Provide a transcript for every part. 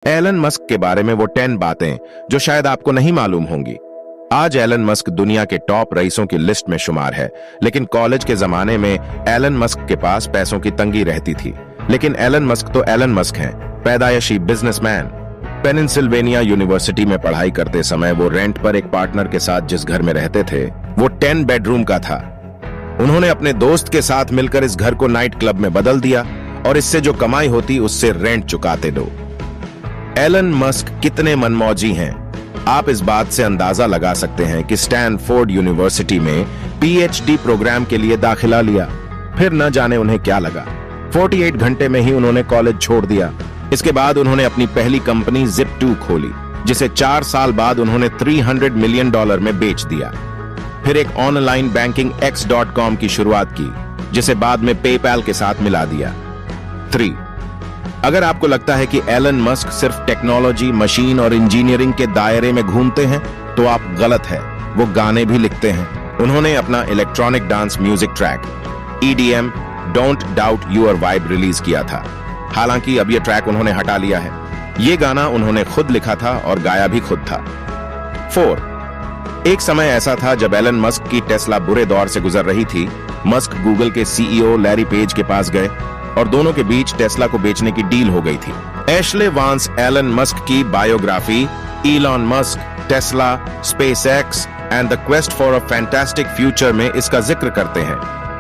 Elon Musk के बारे में वो 10 बातें जो शायद आपको नहीं मालूम होंगी। आज एलन मस्क दुनिया के टॉप रईसों की लिस्ट में शुमार है, लेकिन कॉलेज के जमाने में एलन मस्क के पास पैसों की तंगी रहती थी। लेकिन एलन मस्क तो एलन मस्क हैं, पैदाइशी बिजनेसमैन। पेनिसिल्वेनिया यूनिवर्सिटी में पढ़ाई करते समय वो रेंट पर एक पार्टनर के साथ जिस घर में रहते थे वो 10 बेडरूम का था। उन्होंने अपने दोस्त के साथ मिलकर इस घर को नाइट क्लब में बदल दिया और इससे जो कमाई होती उससे रेंट चुकाते दो। एलन मस्क कितने मनमौजी हैं, आप इस बात से अंदाजा लगा सकते हैं कि स्टैनफोर्ड यूनिवर्सिटी में पीएचडी प्रोग्राम के लिए दाखिला लिया, फिर न जाने उन्हें क्या लगा। 48 घंटे में ही उन्होंने कॉलेज छोड़ दिया। इसके बाद उन्होंने अपनी पहली कंपनी Zip2 खोली, जिसे 4 साल बाद उन्होंने $300 मिलियन में बेच दिया। फिर एक ऑनलाइन बैंकिंग X.com की शुरुआत की, जिसे बाद में पेपैल के साथ मिला दिया। 3. अगर आपको लगता है कि एलन मस्क सिर्फ टेक्नोलॉजी, मशीन और इंजीनियरिंग के दायरे में घूमते हैं, तो आप गलत है। वो गाने भी लिखते हैं। उन्होंने अपना electronic dance music track EDM don't doubt your vibe release किया था। हालांकि अब यह ट्रैक उन्होंने हटा लिया है। ये गाना उन्होंने खुद लिखा था और गाया भी खुद था। 4. एक समय ऐसा था जब एलन मस्क की टेस्ला बुरे दौर से गुजर रही थी। मस्क गूगल के CEO लैरी पेज के पास गए और दोनों के बीच टेस्ला को बेचने की डील हो गई थी। एशले वांस एलन मस्क की biography Elon Musk, Tesla, SpaceX and the quest for a fantastic future में इसका जिक्र करते हैं।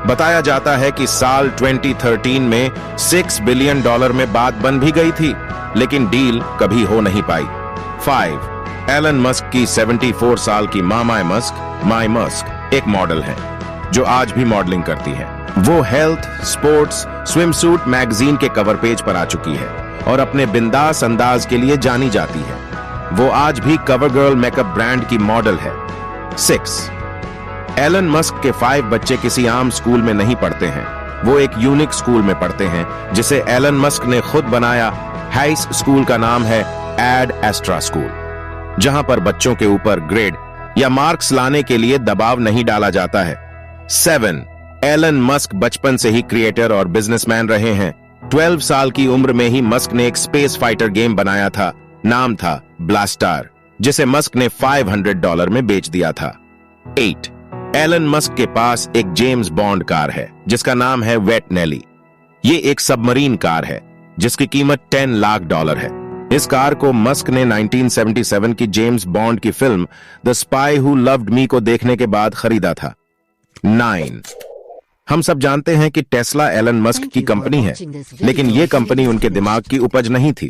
बताया जाता है कि साल 2013 में $6 बिलियन में बात बन भी गई थी, लेकिन डील कभी हो नहीं पाई। 5. एलन मस्क की 74 साल की माई मस्क एक मॉडल है जो आज भी मॉडलिंग करती है। वो हेल्थ, स्पोर्ट्स, स्विमसूट मैगजीन के कवर पेज पर आ चुकी है और अपने बिंदास अंदाज के लिए जानी जाती है। वो आज भी कवर गर्ल मेकअप ब्रांड की मॉडल है। 6. एलन मस्क के 5 बच्चे किसी आम स्कूल में नहीं पढ़ते हैं। वो एक यूनिक स्कूल में पढ़ते हैं जिसे एलन मस्क ने खुद बनाया। हाइस स्कूल का नाम है एड एस्ट्रा स्कूल, जहां पर बच्चों के ऊपर ग्रेड या मार्क्स लाने के लिए दबाव नहीं डाला जाता है। 7. एलन मस्क बचपन से ही क्रिएटर और बिजनेसमैन रहे हैं। 12 साल की उम्र में ही मस्क ने एक स्पेस फाइटर गेम बनाया था, नाम था ब्लास्टार, जिसे मस्क ने $500 में बेच दिया था। 8. एलन मस्क के पास एक जेम्स बॉन्ड कार है जिसका नाम है वेट नेली। ये एक सबमरीन कार है जिसकी कीमत $10 लाख है। इस कार को मस्क ने 1977 की जेम्स बॉन्ड की film the spy who loved me को देखने के बाद खरीदा था। 9. हम सब जानते हैं कि टेस्ला एलन मस्क की कंपनी है, लेकिन ये कंपनी उनके दिमाग की उपज नहीं थी।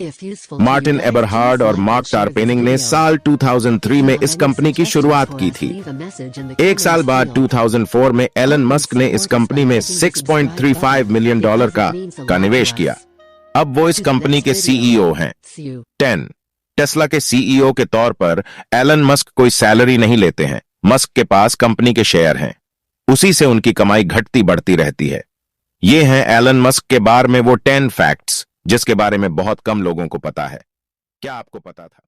मार्टिन एबरहार्ड और मार्क टारपेनिंग ने साल 2003 में इस कंपनी की शुरुआत की थी। एक साल बाद 2004 में एलन मस्क ने इस कंपनी में $6.35 मिलियन का निवेश किया। अब वो इस कंपनी के CEO हैं। 10. टेस्ला के CEO के तौर पर एलन मस्क कोई सैलरी नहीं लेते हैं। मस्क के पास कंपनी के शेयर हैं, उसी से उनकी कमाई घटती बढ़ती रहती है। ये हैं एलन मस्क के बारे में वो 10 फैक्ट्स जिसके बारे में बहुत कम लोगों को पता है। क्या आपको पता था?